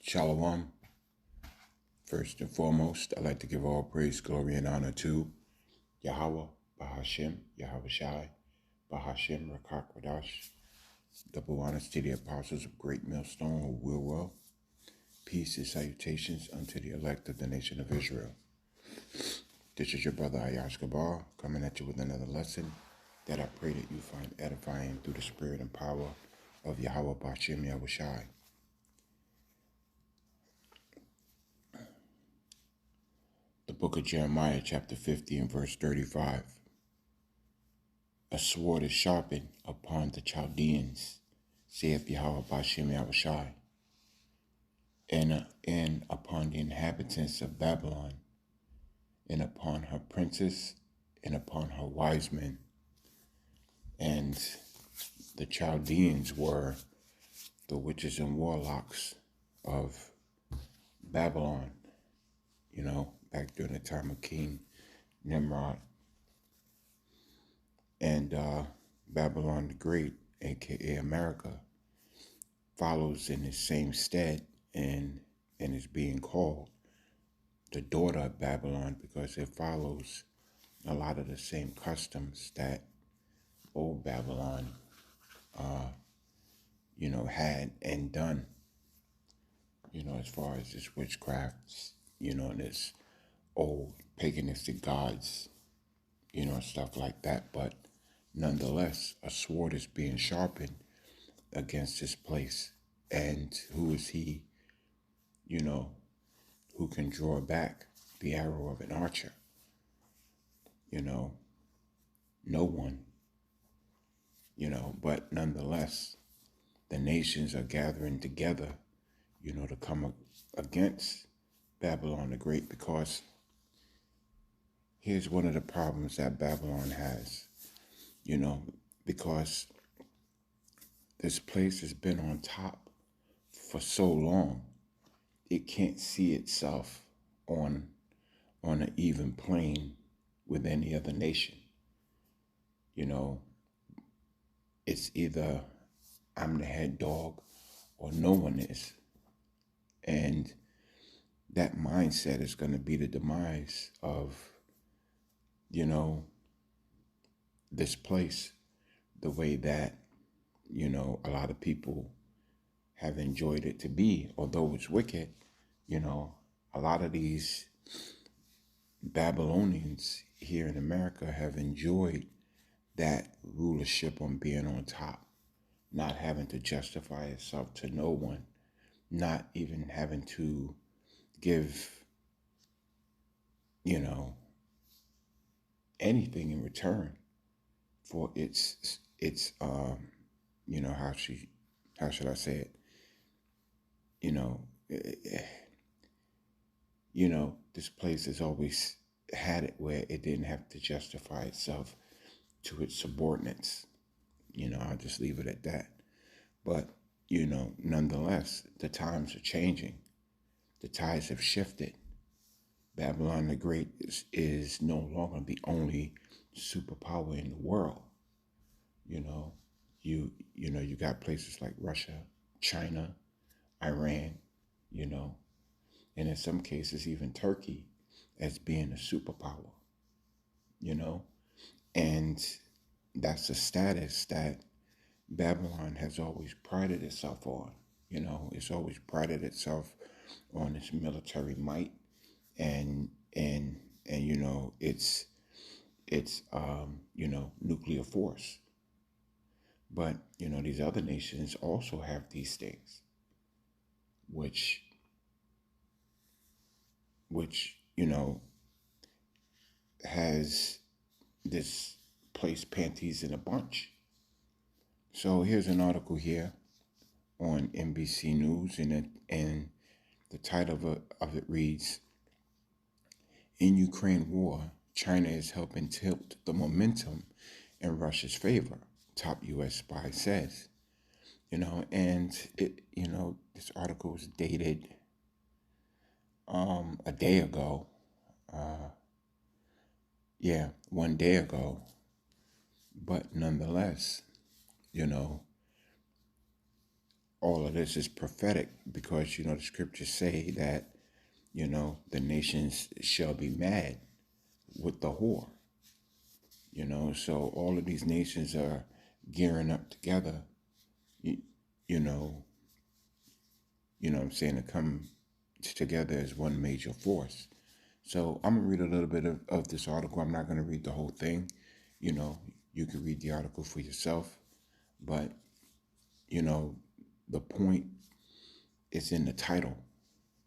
Shalom. First and foremost, I'd like to give all praise, glory, and honor to Yahweh, Bahashem, Yahweh Shai, Bahashem, Rakak Radash. Double honors to the apostles of Great Millstone who will well. Peace and salutations unto the elect of the nation of Israel. This is your brother Ayash Gabar coming at you with another lesson that I pray that you find edifying through the spirit and power of Yahweh, Bahashem, Yahweh Shai. The book of Jeremiah, chapter 50 and verse 35. A sword is sharpened upon the Chaldeans, saith Yahweh Bashem Yahushai, and upon the inhabitants of Babylon, and upon her princes, and upon her wise men. And the Chaldeans were the witches and warlocks of Babylon, back during the time of King Nimrod. And Babylon the Great, aka America, follows in the same stead and is being called the daughter of Babylon because it follows a lot of the same customs that old Babylon, had and done, as far as this witchcraft, and this old paganistic gods, and stuff like that. But nonetheless, a sword is being sharpened against this place. And who is he, who can draw back the arrow of an archer? No one, but nonetheless, the nations are gathering together, to come against Babylon the Great, because here's one of the problems that Babylon has, because this place has been on top for so long, it can't see itself on an even plane with any other nation. It's either I'm the head dog or no one is. And that mindset is going to be the demise of, this place, the way that, a lot of people have enjoyed it to be. Although it's wicked, a lot of these Babylonians here in America have enjoyed that rulership on being on top, not having to justify itself to no one, not even having to give, anything in return for its how should I say it? This place has always had it where it didn't have to justify itself to its subordinates. I'll just leave it at that. But, nonetheless, the times are changing. The tides have shifted. Babylon the Great is no longer the only superpower in the world. You got places like Russia, China, Iran, and in some cases even Turkey as being a superpower, and that's a status that Babylon has always prided itself on. It's always prided itself on its military might and its nuclear force. But these other nations also have these things, which has this place panties in a bunch. So here's an article here on NBC News, and the title of it reads, "In Ukraine war, China is helping tilt the momentum in Russia's favor," top U.S. spy says. And it, this article was dated a day ago. 1 day ago. But nonetheless, all of this is prophetic because, the scriptures say that, the nations shall be mad with the whore. So all of these nations are gearing up together, you know, what I'm saying, to come together as one major force. So I'm going to read a little bit of this article. I'm not going to read the whole thing. You can read the article for yourself. But, the point is in the title.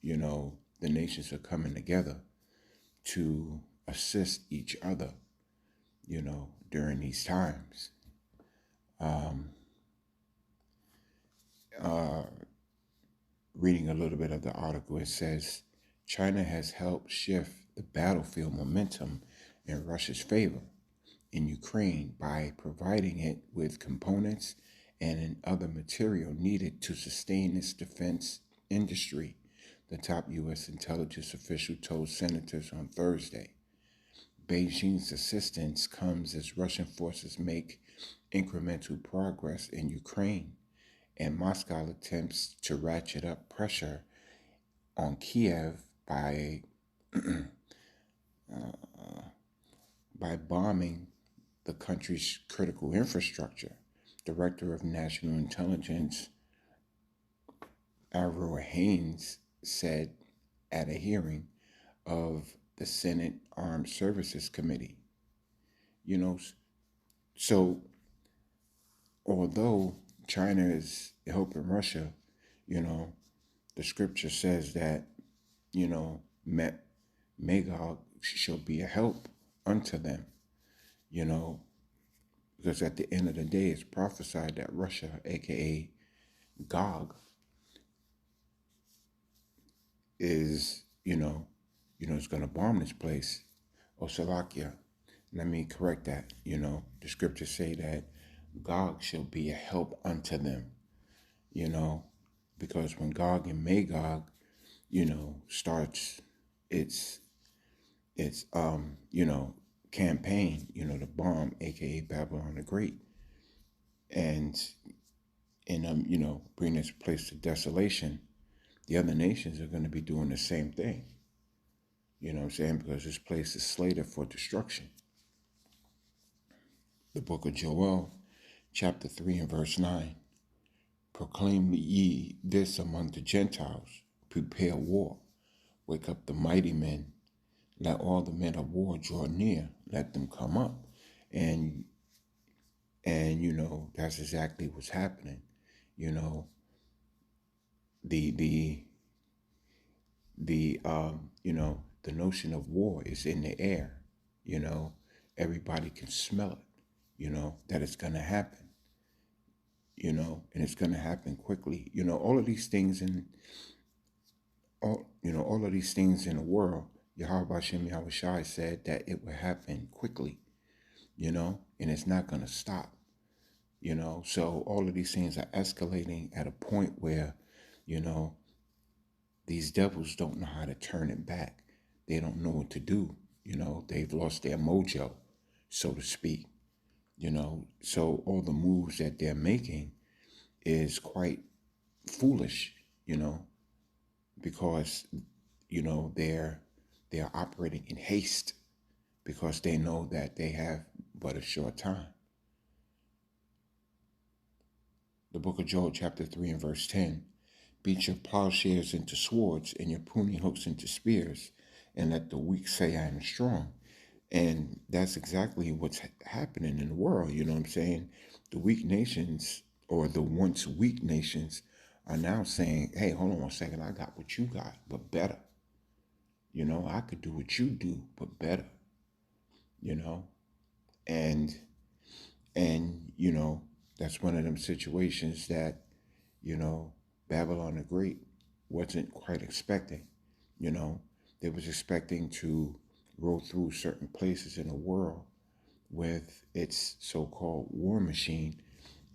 The nations are coming together to assist each other, during these times. Reading a little bit of the article, it says, China has helped shift the battlefield momentum in Russia's favor in Ukraine by providing it with components and other material needed to sustain its defense industry, the top U.S. intelligence official told senators on Thursday. Beijing's assistance comes as Russian forces make incremental progress in Ukraine, and Moscow attempts to ratchet up pressure on Kiev by bombing the country's critical infrastructure. Director of National Intelligence Avril Haines said at a hearing of the Senate Armed Services Committee. So although China is helping Russia, the scripture says that, Magog shall be a help unto them, because at the end of the day, it's prophesied that Russia, aka Gog, is, is going to bomb this place, or Salakia. Let me correct that. The scriptures say that Gog shall be a help unto them, because when Gog and Magog, starts its campaign, to bomb, aka Babylon the Great, and bring this place to desolation, the other nations are going to be doing the same thing. You know what I'm saying? Because this place is slated for destruction. The book of Joel, chapter 3 and verse 9. Proclaim ye this among the Gentiles. Prepare war. Wake up the mighty men. Let all the men of war draw near. Let them come up. And that's exactly what's happening. The notion of war is in the air. Everybody can smell it, that it's going to happen, and it's going to happen quickly. All of these things all of these things in the world, Yahweh Hashem Yahweh Shai said that it would happen quickly, and it's not going to stop, So all of these things are escalating at a point where, these devils don't know how to turn it back. They don't know what to do. They've lost their mojo, so to speak. So all the moves that they're making is quite foolish, because, they're operating in haste because they know that they have but a short time. The book of Joel, chapter 3 and verse 10. Beat your plowshares into swords and your pruning hooks into spears, and let the weak say I am strong. And that's exactly what's happening in the world. You know what I'm saying? The weak nations, or the once weak nations, are now saying, hey, hold on 1 second. I got what you got, but better. I could do what you do, but better. And that's one of them situations that, Babylon the Great wasn't quite expecting. They was expecting to roll through certain places in the world with its so-called war machine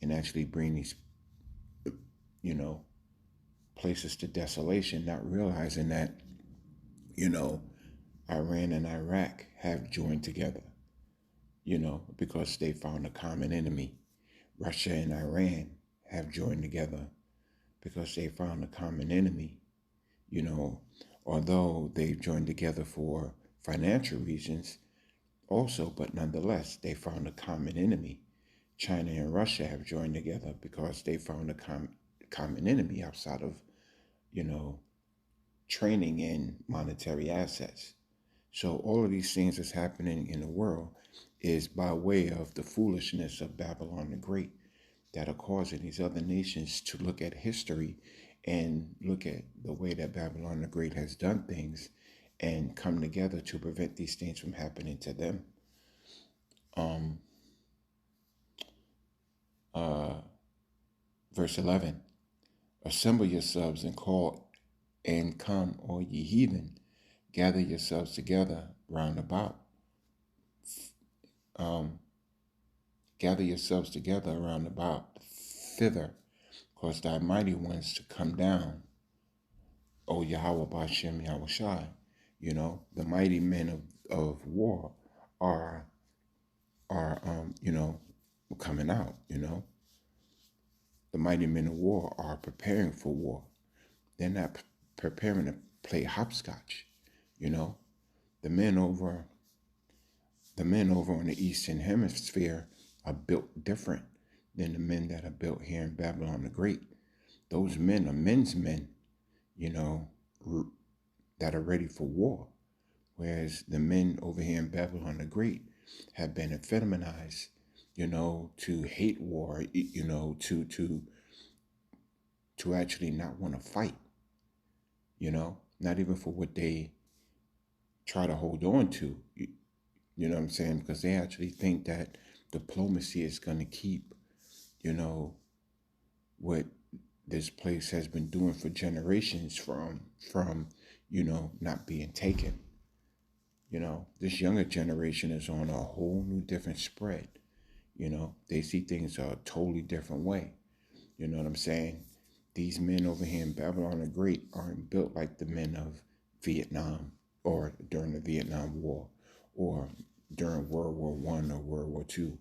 and actually bring these, places to desolation, not realizing that, Iran and Iraq have joined together, because they found a common enemy. Russia and Iran have joined together because they found a common enemy, you know, although they've joined together for financial reasons also, but nonetheless, they found a common enemy. China and Russia have joined together because they found a common enemy outside of, you know, training in monetary assets. So all of these things that's happening in the world is by way of the foolishness of Babylon the Great that are causing these other nations to look at history and look at the way that Babylon the Great has done things and come together to prevent these things from happening to them. Verse 11, assemble yourselves and call and come, all ye heathen, gather yourselves together round about. Gather yourselves together around about thither, cause thy mighty ones to come down, O Yahweh Bashem Yahweh Shai. You know, the mighty men of war are coming out, you know. The mighty men of war are preparing for war. They're not preparing to play hopscotch, you know. The men over on the Eastern Hemisphere are built different than the men that are built here in Babylon the Great. Those men are men's men, you know, that are ready for war. Whereas the men over here in Babylon the Great have been effeminized, you know, to hate war, you know, to actually not want to fight, you know, not even for what they try to hold on to, you know what I'm saying? Because they actually think that diplomacy is going to keep, you know, what this place has been doing for generations from, you know, not being taken. You know, this younger generation is on a whole new different spread. You know, they see things a totally different way. You know what I'm saying? These men over here in Babylon the Great aren't built like the men of Vietnam or during the Vietnam War or during World War I or World War II.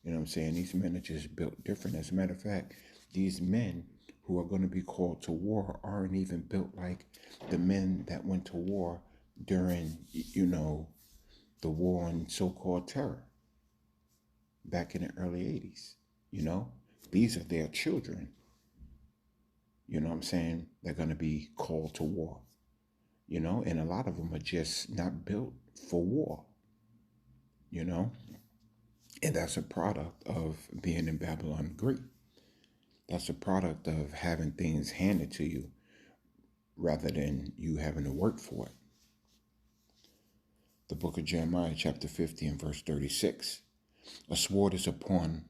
You know what I'm saying? These men are just built different. As a matter of fact, these men who are going to be called to war aren't even built like the men that went to war during, you know, the war on so-called terror back in the early 80s. You know, these are their children. You know what I'm saying? They're going to be called to war, you know, and a lot of them are just not built for war, you know, and that's a product of being in Babylon Great. That's a product of having things handed to you rather than you having to work for it. The book of Jeremiah, chapter 50 and verse 36. A sword is upon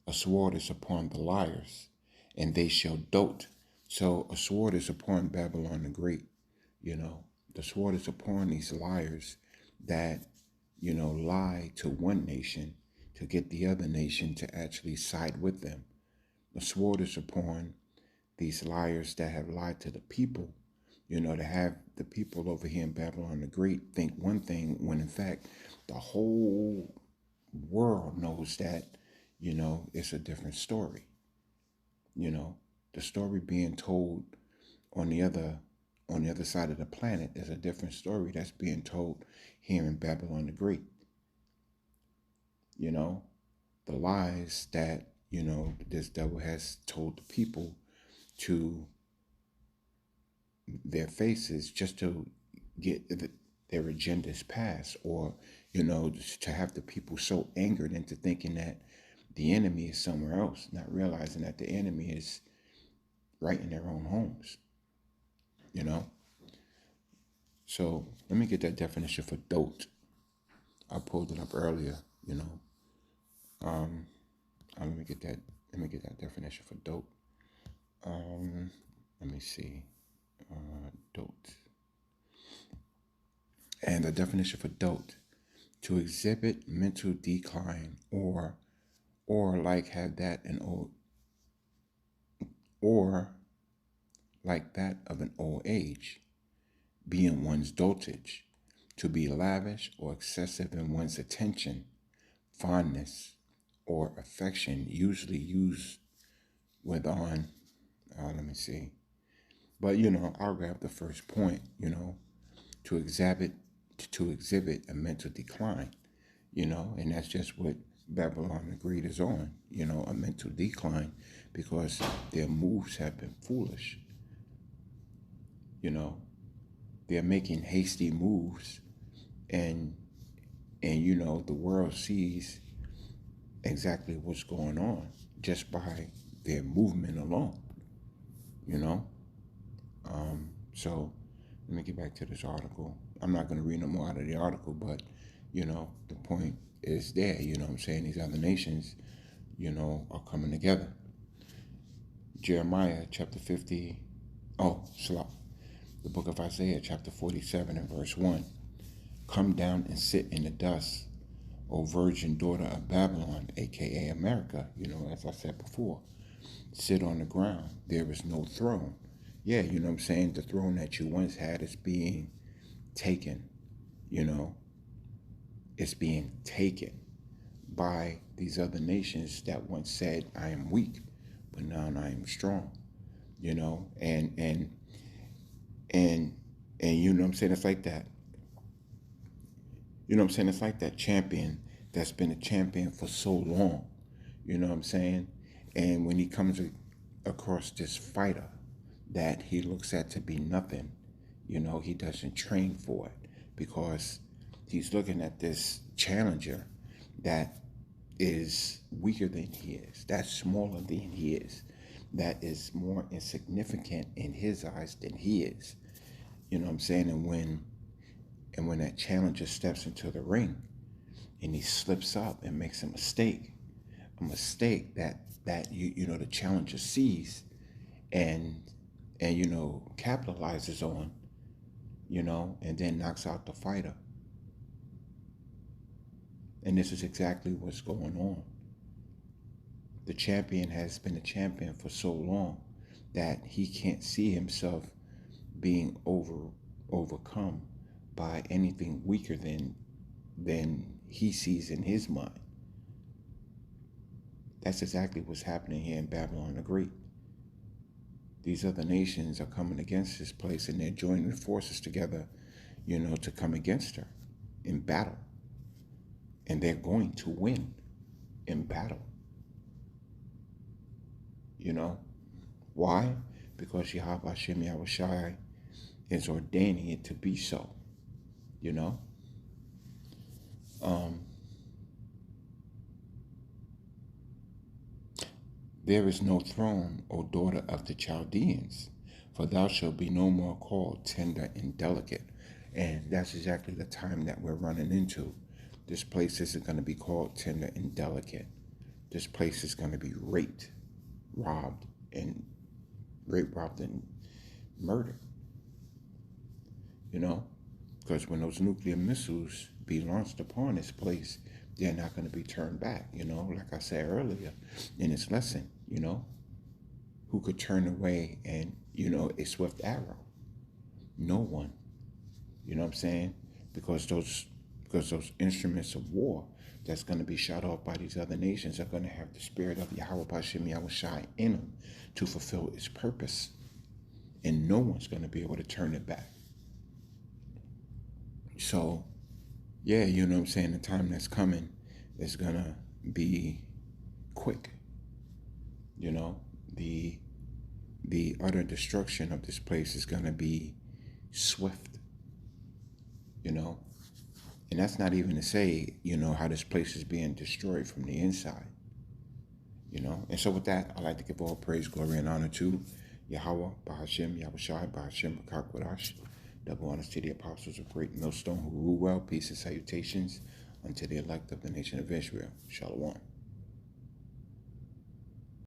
the liars, and they shall dote. So a sword is upon Babylon the Great. You know, the sword is upon these liars that, you know, lie to one nation to get the other nation to actually side with them. The sword is upon these liars that have lied to the people, you know, to have the people over here in Babylon the Great think one thing when in fact the whole world knows that, you know, it's a different story. You know, the story being told on the other side of the planet is a different story that's being told here in Babylon the Great. You know, the lies that, you know, this devil has told the people to their faces just to get their agendas passed, or, you know, to have the people so angered into thinking that the enemy is somewhere else, not realizing that the enemy is right in their own homes, you know. So let me get that definition for dote. I pulled it up earlier, you know. Let me get that definition for dote. Let me see. Dote. And the definition for dote: to exhibit mental decline or like have that an old or like that of an old age, be in one's dotage, to be lavish or excessive in one's attention, fondness, or affection, usually used with on Let me see. But I'll grab the first point. To exhibit a mental decline. And that's just what Babylon agreed is on. A mental decline because their moves have been foolish. They're making hasty moves, and the world sees exactly what's going on just by their movement alone. you know so let me get back to this article. I'm not going to read no more out of the article, but the point is there. What I'm saying, these other nations are coming together. Jeremiah chapter 50, the book of Isaiah chapter 47 and verse 1. Come down and sit in the dust, O virgin daughter of Babylon, aka America. As I said before, sit on the ground. There is no throne. Yeah, what I'm saying? The throne that you once had is being taken. It's being taken by these other nations that once said, I am weak, but now I am strong. And you know what I'm saying? It's like that. It's like that champion that's been a champion for so long. You know what I'm saying? And when he comes across this fighter that he looks at to be nothing, he doesn't train for it because he's looking at this challenger that is weaker than he is, that's smaller than he is, that is more insignificant in his eyes than he is. You know what I'm saying? And when that challenger steps into the ring and he slips up and makes a mistake that the challenger sees and capitalizes on, and then knocks out the fighter. And this is exactly what's going on. The champion has been a champion for so long that he can't see himself being overcome by anything weaker than he sees in his mind. That's exactly what's happening here in Babylon the Great. These other nations are coming against this place, and they're joining forces together, to come against her in battle. And they're going to win in battle. Why? Because Yahweh Hashem Yahushai is ordaining it to be so. There is no throne, O daughter of the Chaldeans, for thou shalt be no more called tender and delicate. And that's exactly the time that we're running into. This place isn't going to be called tender and delicate. This place is going to be raped, robbed, and murdered. Because when those nuclear missiles be launched upon this place, they're not going to be turned back. Like I said earlier in this lesson, who could turn away and, a swift arrow? No one. You know what I'm saying? Because those instruments of war that's going to be shot off by these other nations are going to have the spirit of Yahweh Hashem Yahushai in them to fulfill its purpose. And no one's going to be able to turn it back. So, yeah, you know what I'm saying? The time that's coming is going to be quick. The utter destruction of this place is going to be swift. And that's not even to say, how this place is being destroyed from the inside. And so with that, I'd like to give all praise, glory, and honor to Yahweh, Bahashem, Yahushai, Bahashem, Rakakwadash. Double honors to the apostles of Great Millstone who rule well. Peace and salutations unto the elect of the nation of Israel. Shalom.